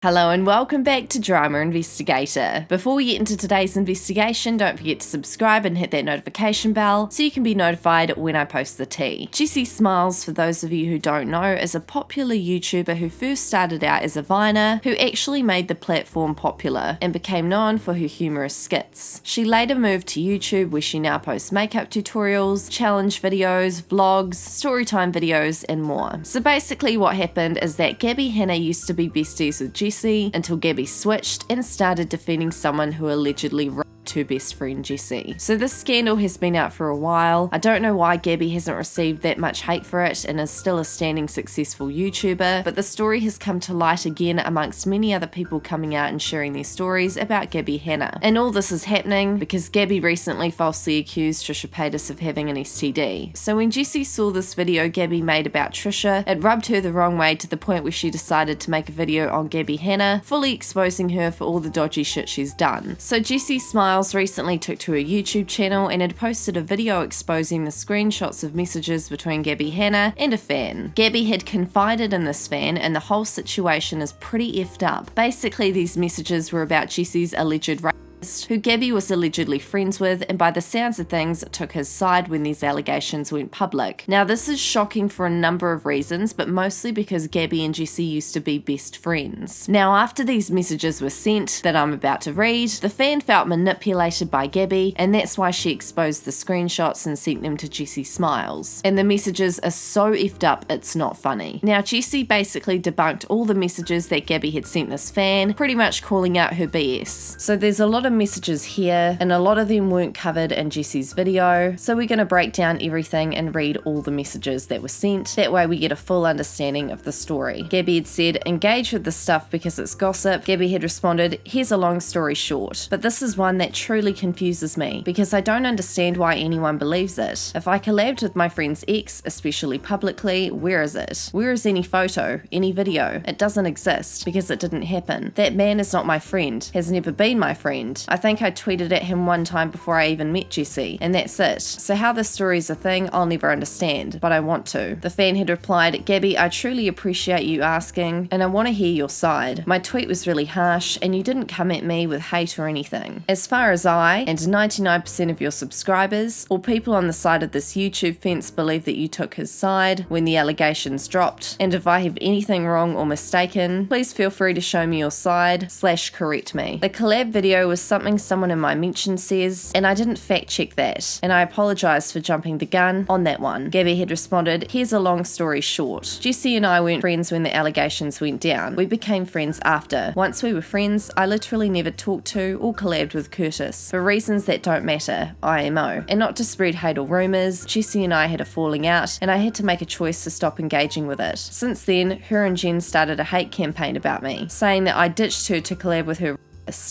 Hello and welcome back to Drama Investigator. Before we get into today's investigation, don't forget to subscribe and hit that notification bell so you can be notified when I post the tea. Jessie Smiles, for those of you who don't know, is a popular YouTuber who first started out as a viner, who actually made the platform popular and became known for her humorous skits. She later moved to YouTube, where she now posts makeup tutorials, challenge videos, vlogs, storytime videos, and more. So basically what happened is that Gabbie Hanna used to be besties with Jessie until Gabi switched and started defending someone who allegedly raped her best friend Jessie. So this scandal has been out for a while. I don't know why Gabi hasn't received that much hate for it and is still a standing successful YouTuber, but the story has come to light again amongst many other people coming out and sharing their stories about Gabbie Hanna. And all this is happening because Gabi recently falsely accused Trisha Paytas of having an STD. So when Jessie saw this video Gabi made about Trisha, it rubbed her the wrong way to the point where she decided to make a video on Gabbie Hanna, fully exposing her for all the dodgy shit she's done. So Jessie Smiles recently took to her YouTube channel and had posted a video exposing the screenshots of messages between Gabbie Hanna and a fan. Gabi had confided in this fan and the whole situation is pretty effed up. Basically, these messages were about Jessie's alleged rape, who Gabi was allegedly friends with, and by the sounds of things took his side when these allegations went public. Now this is shocking for a number of reasons, but mostly because Gabi and Jessie used to be best friends. Now after these messages were sent that I'm about to read, the fan felt manipulated by Gabi, and that's why she exposed the screenshots and sent them to Jessie Smiles. And the messages are so effed up it's not funny. Now Jessie basically debunked all the messages that Gabi had sent this fan, pretty much calling out her BS. So there's a lot of messages here and a lot of them weren't covered in Jessie's video, so we're going to break down everything and read all the messages that were sent. That way we get a full understanding of the story. Gabi had said, engage with this stuff because it's gossip. Gabi had responded, here's a long story short, but this is one that truly confuses me because I don't understand why anyone believes it. If I collabed with my friend's ex, especially publicly, where is it? Where is any photo, any video? It doesn't exist because it didn't happen. That man is not my friend, has never been my friend. I think I tweeted at him one time before I even met Jessie, and that's it. So how this story is a thing, I'll never understand, but I want to. The fan had replied, Gabi, I truly appreciate you asking, and I want to hear your side. My tweet was really harsh, and you didn't come at me with hate or anything. As far as I, and 99% of your subscribers, or people on the side of this YouTube fence believe that you took his side when the allegations dropped, and if I have anything wrong or mistaken, please feel free to show me your side / correct me. The collab video was something someone in my mention says, and I didn't fact check that, and I apologise for jumping the gun on that one. Gabi had responded, here's a long story short. Jessie and I weren't friends when the allegations went down. We became friends after. Once we were friends, I literally never talked to or collabed with Curtis, for reasons that don't matter, IMO. And not to spread hate or rumours, Jessie and I had a falling out, and I had to make a choice to stop engaging with it. Since then, her and Jen started a hate campaign about me, saying that I ditched her to collab with her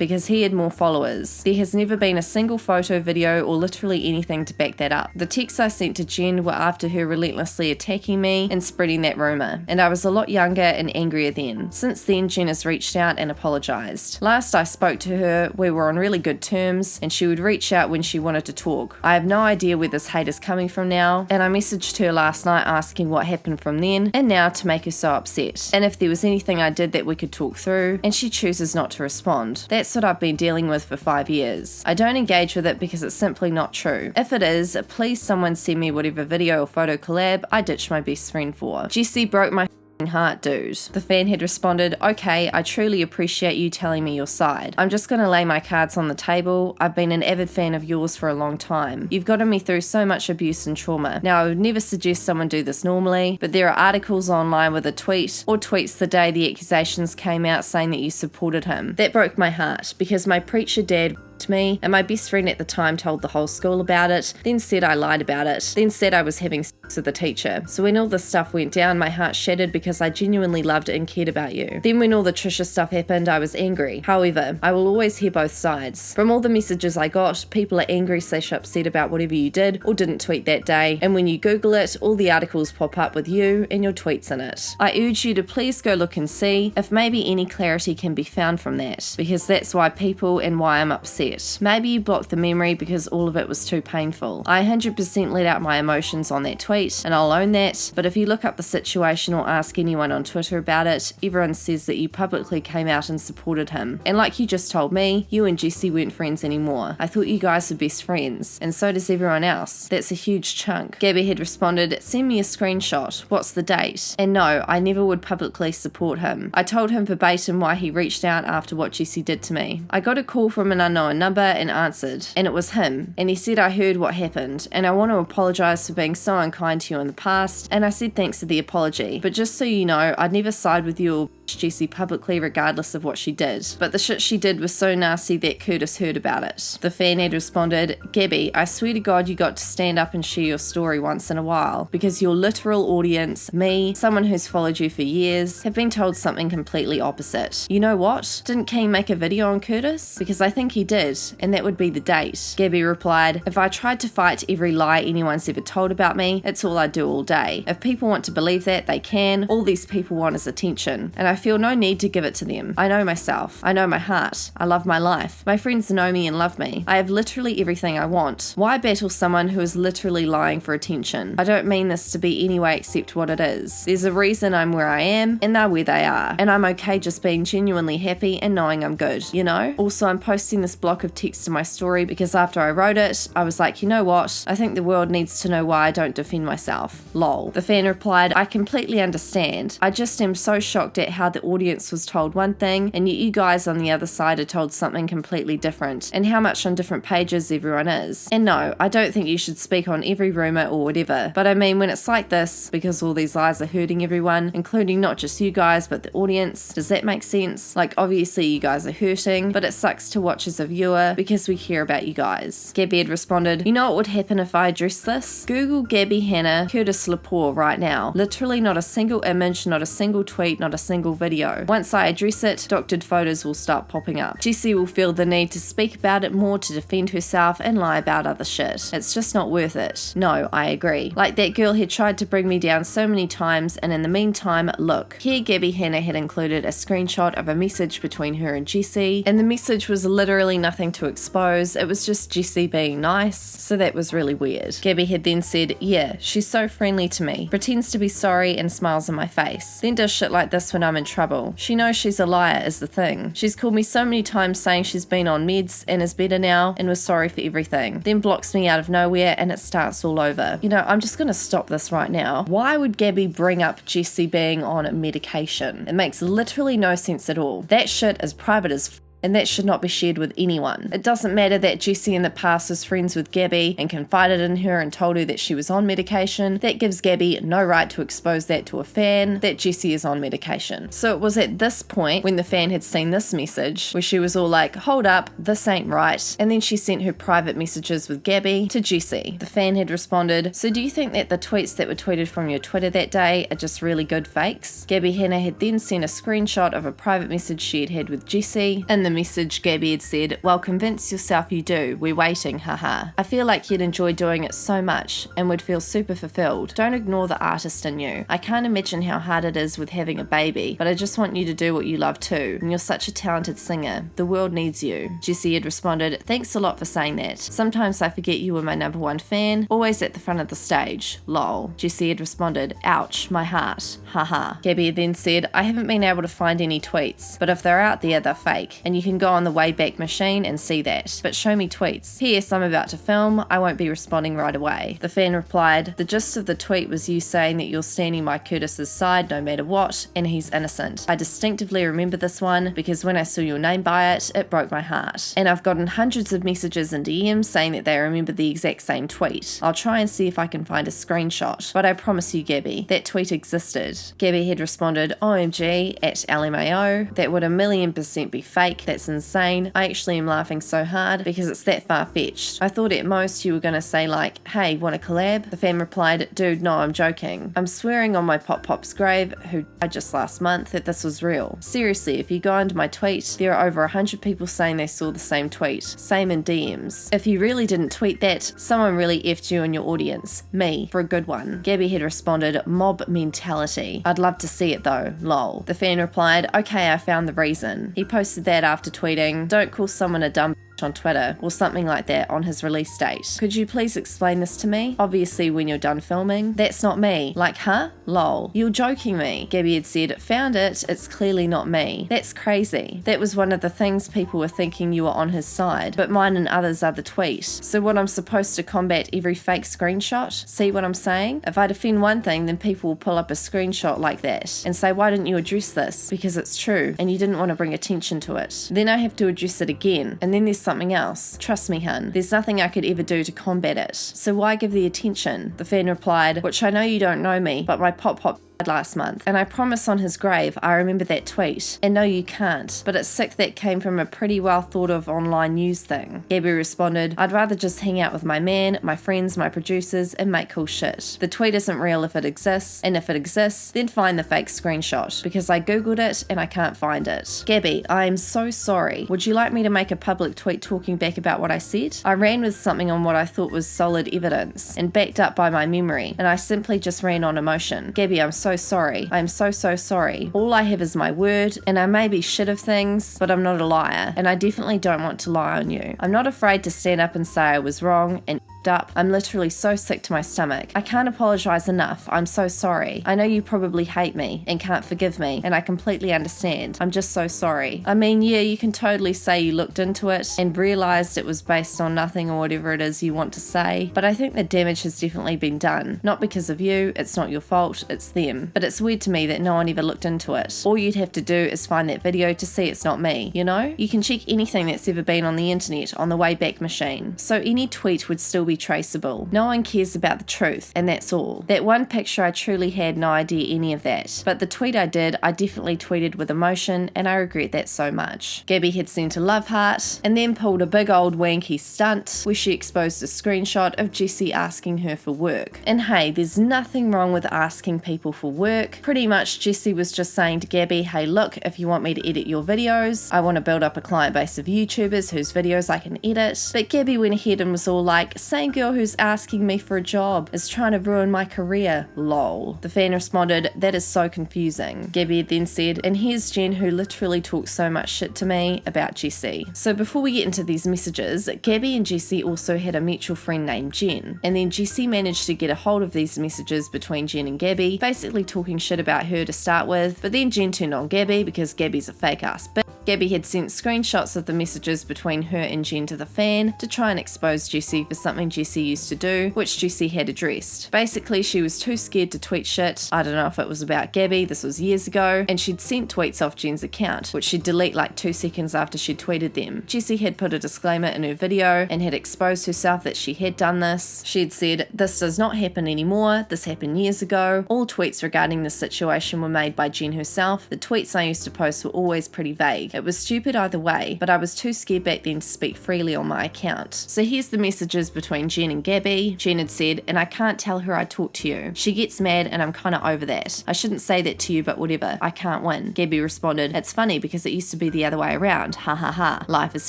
because he had more followers. There has never been a single photo, video, or literally anything to back that up. The texts I sent to Jen were after her relentlessly attacking me and spreading that rumour, and I was a lot younger and angrier then. Since then, Jen has reached out and apologised. Last I spoke to her, we were on really good terms, and she would reach out when she wanted to talk. I have no idea where this hate is coming from now, and I messaged her last night asking what happened from then and now to make her so upset, and if there was anything I did that we could talk through, and she chooses not to respond. That's what I've been dealing with for 5 years. I don't engage with it because it's simply not true. If it is, please someone send me whatever video or photo collab I ditched my best friend for. Jessie broke my heart, dude. The fan had responded, okay, I truly appreciate you telling me your side. I'm just gonna lay my cards on the table. I've been an avid fan of yours for a long time. You've gotten me through so much abuse and trauma. Now, I would never suggest someone do this normally, but there are articles online with a tweet or tweets the day the accusations came out saying that you supported him. That broke my heart because my preacher dad me, and my best friend at the time told the whole school about it, then said I lied about it, then said I was having sex with the teacher. So when all this stuff went down, my heart shattered because I genuinely loved and cared about you. Then when all the Trisha stuff happened, I was angry. However, I will always hear both sides. From all the messages I got, people are angry / upset about whatever you did or didn't tweet that day, and when you Google it, all the articles pop up with you and your tweets in it. I urge you to please go look and see if maybe any clarity can be found from that, because that's why people and why I'm upset. upset. Maybe you blocked the memory because all of it was too painful. I 100% let out my emotions on that tweet, and I'll own that, but if you look up the situation or ask anyone on Twitter about it, everyone says that you publicly came out and supported him. And like you just told me, you and Jessie weren't friends anymore. I thought you guys were best friends, and so does everyone else. That's a huge chunk. Gabbie had responded, send me a screenshot. What's the date? And no, I never would publicly support him. I told him verbatim why he reached out after what Jessie did to me. I got a call from an unknown number and answered, and it was him. And he said I heard what happened, and I want to apologise for being so unkind to you in the past, and I said thanks for the apology. But just so you know, I'd never side with you or Jessie publicly regardless of what she did. But the shit she did was so nasty that Curtis heard about it. The fan had responded, Gabbie, I swear to God you got to stand up and share your story once in a while, because your literal audience, me, someone who's followed you for years, have been told something completely opposite. You know what? Didn't King make a video on Curtis? Because I think he did, and that would be the date. Gabbie replied, if I tried to fight every lie anyone's ever told about me, it's all I do all day. If people want to believe that, they can. All these people want is attention, and I feel no need to give it to them. I know myself. I know my heart. I love my life. My friends know me and love me. I have literally everything I want. Why battle someone who is literally lying for attention? I don't mean this to be any way except what it is. There's a reason I'm where I am, and they're where they are. And I'm okay just being genuinely happy and knowing I'm good, you know? Also, I'm posting this block of text to my story because after I wrote it, I was like, you know what? I think the world needs to know why I don't defend myself. Lol. The fan replied, I completely understand. I just am so shocked at how the audience was told one thing, and yet you guys on the other side are told something completely different, and how much on different pages everyone is. And no, I don't think you should speak on every rumour or whatever, but I mean when it's like this, because all these lies are hurting everyone, including not just you guys, but the audience, does that make sense? Like obviously you guys are hurting, but it sucks to watch as a viewer because we care about you guys. Gabbie had responded, you know what would happen if I addressed this? Google Gabbie Hanna, Curtis Lepore right now. Literally not a single image, not a single tweet, not a single video. Once I address it, doctored photos will start popping up. Jessie will feel the need to speak about it more to defend herself and lie about other shit. It's just not worth it. No, I agree. Like that girl had tried to bring me down so many times, and in the meantime, look. Here Gabbie Hanna had included a screenshot of a message between her and Jessie, and the message was literally nothing to expose. It was just Jessie being nice, so that was really weird. Gabbie had then said, yeah, she's so friendly to me, pretends to be sorry and smiles in my face, then does shit like this when I'm in trouble. She knows she's a liar is the thing. She's called me so many times saying she's been on meds and is better now and was sorry for everything, then blocks me out of nowhere and it starts all over. You know, I'm just gonna stop this right now. Why would Gabbie bring up Jessie being on medication? It makes literally no sense at all. That shit is private as and that should not be shared with anyone. It doesn't matter that Jessie in the past was friends with Gabbie and confided in her and told her that she was on medication. That gives Gabbie no right to expose that to a fan, that Jessie is on medication. So it was at this point, when the fan had seen this message, where she was all like, hold up, this ain't right, and then she sent her private messages with Gabbie to Jessie. The fan had responded, so do you think that the tweets that were tweeted from your Twitter that day are just really good fakes? Gabbie Hanna had then sent a screenshot of a private message she had with Jessie. In the message, Gabbie had said, well, convince yourself you do. We're waiting, haha. I feel like you'd enjoy doing it so much and would feel super fulfilled. Don't ignore the artist in you. I can't imagine how hard it is with having a baby, but I just want you to do what you love too. And you're such a talented singer. The world needs you. Jessie had responded, thanks a lot for saying that. Sometimes I forget you were my #1 fan, always at the front of the stage. Lol. Jessie had responded, ouch, my heart. Haha. Gabbie had then said, I haven't been able to find any tweets, but if they're out there, they're fake. And you can go on the Wayback Machine and see that. But show me tweets. P.S. I'm about to film. I won't be responding right away. The fan replied, the gist of the tweet was you saying that you're standing by Curtis's side no matter what, and he's innocent. I distinctively remember this one because when I saw your name by it, it broke my heart. And I've gotten hundreds of messages and DMs saying that they remember the exact same tweet. I'll try and see if I can find a screenshot, but I promise you, Gabbie, that tweet existed. Gabbie had responded, OMG, at LMAO, that would 1,000,000% be fake. That's insane. I actually am laughing so hard because it's that far-fetched. I thought at most you were gonna say like, hey, want a collab? The fan replied, dude, no, I'm joking. I'm swearing on my Pop's grave, who died just last month, that this was real. Seriously, if you go into my tweet, there are over 100 people saying they saw the same tweet. Same in DMs. If you really didn't tweet that, someone really effed you and your audience. Me, for a good one. Gabbie had responded, mob mentality. I'd love to see it though, lol. The fan replied, okay, I found the reason. He posted that after tweeting, don't call someone a dumb on Twitter or something like that on his release date. Could you please explain this to me? Obviously when you're done filming. That's not me. Like, huh? Lol. You're joking me. Gabbie had said, found it, it's clearly not me. That's crazy. That was one of the things people were thinking you were on his side, but mine and others are the tweet. So what I'm supposed to combat every fake screenshot? See what I'm saying? If I defend one thing, then people will pull up a screenshot like that and say, why didn't you address this? Because it's true and you didn't want to bring attention to it. Then I have to address it again, and then there's something else. Trust me, hun, there's nothing I could ever do to combat it. So why give the attention? The fan replied, which I know you don't know me, but my pop last month, and I promise on his grave I remember that tweet. And no, you can't, but it's sick that came from a pretty well thought of online news thing. Gabbie responded, I'd rather just hang out with my man, my friends, my producers, and make cool shit. The tweet isn't real if it exists, and if it exists, then find the fake screenshot, because I googled it and I can't find it. Gabbie, I am so sorry. Would you like me to make a public tweet talking back about what I said? I ran with something on what I thought was solid evidence, and backed up by my memory, and I simply just ran on emotion. Gabbie, I'm so sorry. I'm so sorry. All I have is my word, and I may be shit of things, but I'm not a liar, and I definitely don't want to lie on you. I'm not afraid to stand up and say I was wrong and up. I'm literally so sick to my stomach. I can't apologize enough. I'm so sorry. I know you probably hate me and can't forgive me, and I completely understand. I'm just so sorry. I mean, yeah, you can totally say you looked into it and realized it was based on nothing or whatever it is you want to say, but I think the damage has definitely been done. Not because of you, it's not your fault, it's them. But it's weird to me that no one ever looked into it. All you'd have to do is find that video to see it's not me, you know? You can check anything that's ever been on the internet on the Wayback Machine, so any tweet would still be traceable. No one cares about the truth, and that's all. That one picture, I truly had no idea any of that, but the tweet I did, I definitely tweeted with emotion, and I regret that so much. Gabbie had sent a love heart, and then pulled a big old wanky stunt where she exposed a screenshot of Jessie asking her for work. And hey, there's nothing wrong with asking people for work. Pretty much Jessie was just saying to Gabbie, hey look, if you want me to edit your videos, I want to build up a client base of YouTubers whose videos I can edit. But Gabbie went ahead and was all like, same girl who's asking me for a job is trying to ruin my career, lol. The fan responded, that is so confusing. Gabbie then said, and here's Jen who literally talks so much shit to me about Jessie. So before we get into these messages, Gabbie and Jessie also had a mutual friend named Jen, and then Jessie managed to get a hold of these messages between Jen and Gabbie, basically talking shit about her to start with, but then Jen turned on Gabbie because Gabbie's a fake ass bitch. Gabbie had sent screenshots of the messages between her and Jen to the fan to try and expose Jessie for something Jessie used to do, which Jessie had addressed. Basically, she was too scared to tweet shit. I don't know if it was about Gabbie, this was years ago, and she'd sent tweets off Jen's account, which she'd delete like 2 seconds after she'd tweeted them. Jessie had put a disclaimer in her video and had exposed herself that she had done this. She had said, this does not happen anymore, this happened years ago. All tweets regarding this situation were made by Jen herself. The tweets I used to post were always pretty vague. It was stupid either way, but I was too scared back then to speak freely on my account. So here's the messages between Jen and Gabbie. Jen had said, and I can't tell her I talked to you. She gets mad and I'm kinda over that. I shouldn't say that to you, but whatever. I can't win. Gabbie responded, it's funny because it used to be the other way around. Ha ha ha. Life is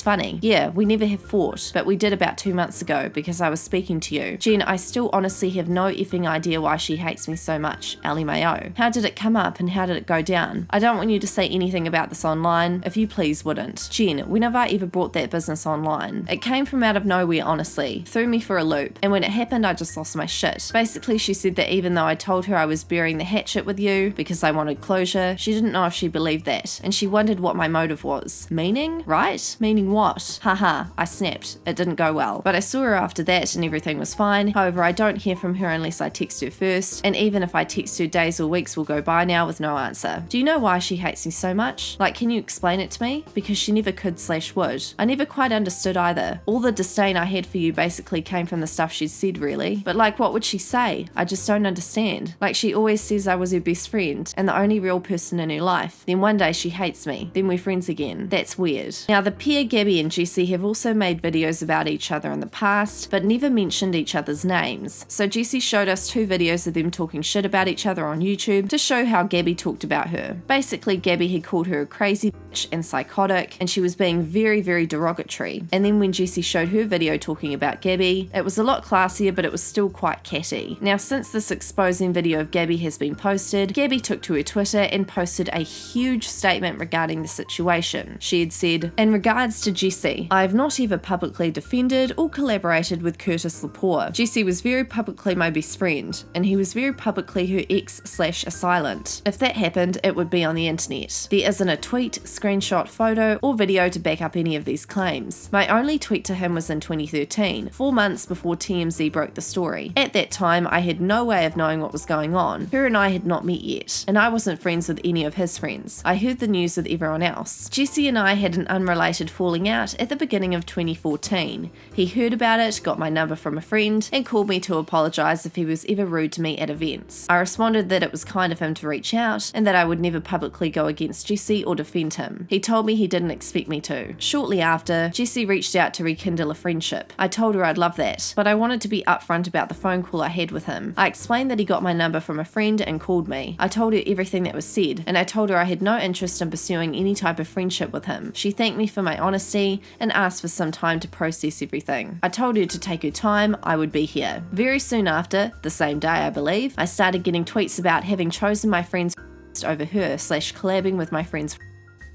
funny. Yeah, we never have fought, but we did about 2 months ago because I was speaking to you. Jen, I still honestly have no effing idea why she hates me so much. LMAO. How did it come up and how did it go down? I don't want you to say anything about this online. If you please wouldn't. Jen, when have I ever brought that business online? It came from out of nowhere, honestly. Threw me for a loop. And when it happened, I just lost my shit. Basically, she said that even though I told her I was burying the hatchet with you because I wanted closure, she didn't know if she believed that. And she wondered what my motive was. Meaning? Right? Meaning what? Haha, I snapped. It didn't go well. But I saw her after that and everything was fine. However, I don't hear from her unless I text her first. And even if I text her, days or weeks will go by now with no answer. Do you know why she hates me so much? Like, can you explain it to me? Because she never could/would. I never quite understood either. All the disdain I had for you basically came from the stuff she'd said, really. But like, what would she say? I just don't understand. Like, she always says I was her best friend and the only real person in her life. Then one day she hates me. Then we're friends again. That's weird. Now, the pair Gabbie and Jessie have also made videos about each other in the past, but never mentioned each other's names. So Jessie showed us 2 videos of them talking shit about each other on YouTube to show how Gabbie talked about her. Basically, Gabbie had called her a crazy bitch and psychotic, and she was being very, very derogatory. And then when Jessie showed her video talking about Gabi, it was a lot classier, but it was still quite catty. Now, since this exposing video of Gabi has been posted, Gabi took to her Twitter and posted a huge statement regarding the situation. She had said, "In regards to Jessie, I have not ever publicly defended or collaborated with Curtis Lepore. Jessie was very publicly my best friend, and he was very publicly her ex/assailant. If that happened, it would be on the internet. There isn't a tweet, screenshot, photo, or video to back up any of these claims. My only tweet to him was in 2013, 4 months before TMZ broke the story. At that time, I had no way of knowing what was going on. Her and I had not met yet, and I wasn't friends with any of his friends. I heard the news with everyone else. Jessie and I had an unrelated falling out at the beginning of 2014. He heard about it, got my number from a friend, and called me to apologise if he was ever rude to me at events. I responded that it was kind of him to reach out, and that I would never publicly go against Jessie or defend him. He told me he didn't expect me to. Shortly after, Jessie reached out to rekindle a friendship. I told her I'd love that, but I wanted to be upfront about the phone call I had with him. I explained that he got my number from a friend and called me. I told her everything that was said, and I told her I had no interest in pursuing any type of friendship with him. She thanked me for my honesty and asked for some time to process everything. I told her to take her time, I would be here. Very soon after, the same day I believe, I started getting tweets about having chosen my friends over her / collabing with my friends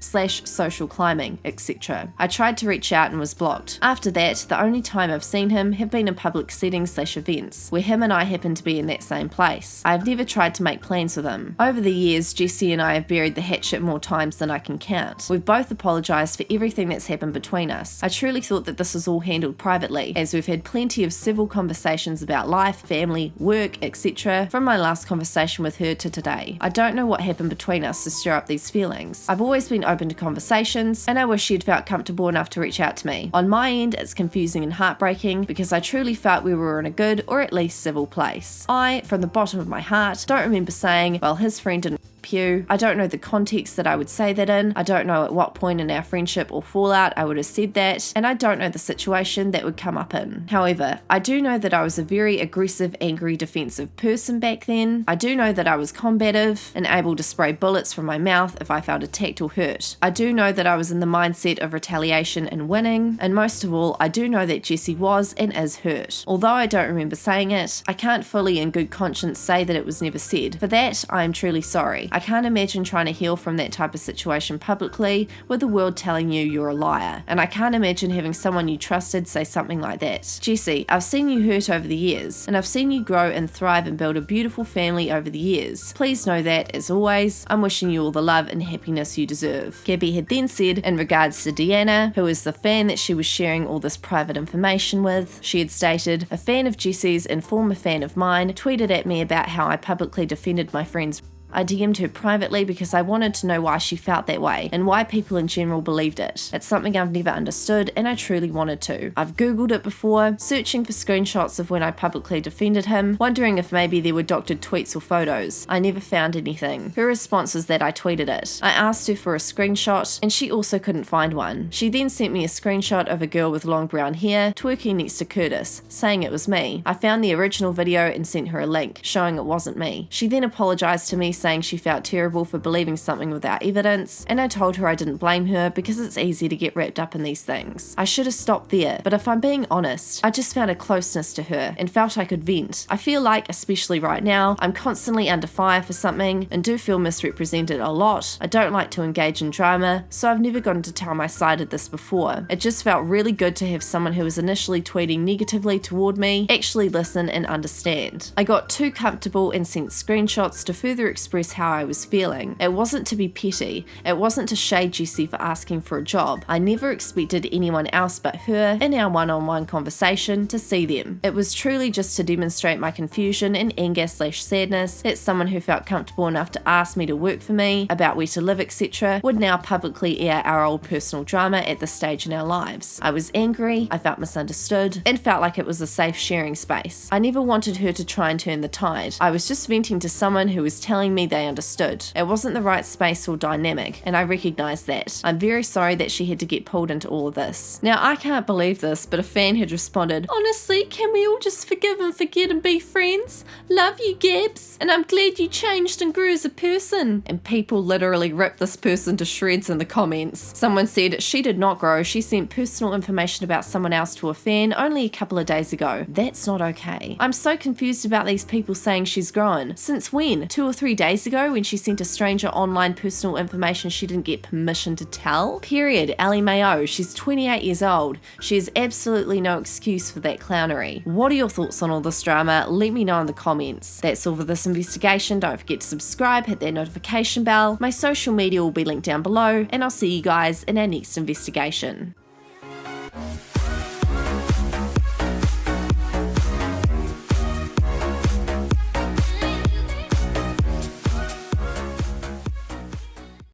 / social climbing, etc. I tried to reach out and was blocked. After that, the only time I've seen him have been in public settings / events, where him and I happen to be in that same place. I have never tried to make plans with him. Over the years, Jessie and I have buried the hatchet more times than I can count. We've both apologised for everything that's happened between us. I truly thought that this was all handled privately, as we've had plenty of civil conversations about life, family, work, etc. from my last conversation with her to today. I don't know what happened between us to stir up these feelings. I've always been open to conversations, and I wish she'd felt comfortable enough to reach out to me. On my end, it's confusing and heartbreaking because I truly felt we were in a good or at least civil place. I, from the bottom of my heart, don't remember saying, well, his friend didn't you. I don't know the context that I would say that in. I don't know at what point in our friendship or fallout I would have said that, and I don't know the situation that would come up in. However, I do know that I was a very aggressive, angry, defensive person back then. I do know that I was combative and able to spray bullets from my mouth if I felt attacked or hurt. I do know that I was in the mindset of retaliation and winning, and most of all, I do know that Jessie was and is hurt. Although I don't remember saying it, I can't fully in good conscience say that it was never said. For that, I am truly sorry. I can't imagine trying to heal from that type of situation publicly with the world telling you you're a liar. And I can't imagine having someone you trusted say something like that. Jessie, I've seen you hurt over the years, and I've seen you grow and thrive and build a beautiful family over the years. Please know that, as always, I'm wishing you all the love and happiness you deserve. Gabi had then said, in regards to Deanna, who is the fan that she was sharing all this private information with, she had stated, a fan of Jessie's and former fan of mine tweeted at me about how I publicly defended my friends. I DM'd her privately because I wanted to know why she felt that way and why people in general believed it. It's something I've never understood and I truly wanted to. I've googled it before, searching for screenshots of when I publicly defended him, wondering if maybe there were doctored tweets or photos. I never found anything. Her response was that I tweeted it. I asked her for a screenshot and she also couldn't find one. She then sent me a screenshot of a girl with long brown hair twerking next to Curtis, saying it was me. I found the original video and sent her a link, showing it wasn't me. She then apologised to me, saying she felt terrible for believing something without evidence, and I told her I didn't blame her because it's easy to get wrapped up in these things. I should have stopped there, but if I'm being honest, I just found a closeness to her and felt I could vent. I feel like, especially right now, I'm constantly under fire for something and do feel misrepresented a lot. I don't like to engage in drama, so I've never gotten to tell my side of this before. It just felt really good to have someone who was initially tweeting negatively toward me actually listen and understand. I got too comfortable and sent screenshots to further express how I was feeling. It wasn't to be petty. It wasn't to shade Jessie for asking for a job. I never expected anyone else but her in our one-on-one conversation to see them. It was truly just to demonstrate my confusion and anger/sadness that someone who felt comfortable enough to ask me to work for me, about where to live, etc. would now publicly air our old personal drama at this stage in our lives. I was angry, I felt misunderstood, and felt like it was a safe sharing space. I never wanted her to try and turn the tide. I was just venting to someone who was telling me me they understood. It wasn't the right space or dynamic, and I recognise that. I'm very sorry that she had to get pulled into all of this. Now, I can't believe this, but a fan had responded, honestly, can we all just forgive and forget and be friends? Love you, Gabs, and I'm glad you changed and grew as a person. And people literally ripped this person to shreds in the comments. Someone said, she did not grow, she sent personal information about someone else to a fan only a couple of days ago. That's not okay. I'm so confused about these people saying she's grown. Since when? 2 or 3 days ago when she sent a stranger online personal information she didn't get permission to tell? Period. Ellie Mayo, she's 28 years old. She has absolutely no excuse for that clownery. What are your thoughts on all this drama? Let me know in the comments. That's all for this investigation. Don't forget to subscribe, hit that notification bell. My social media will be linked down below, and I'll see you guys in our next investigation.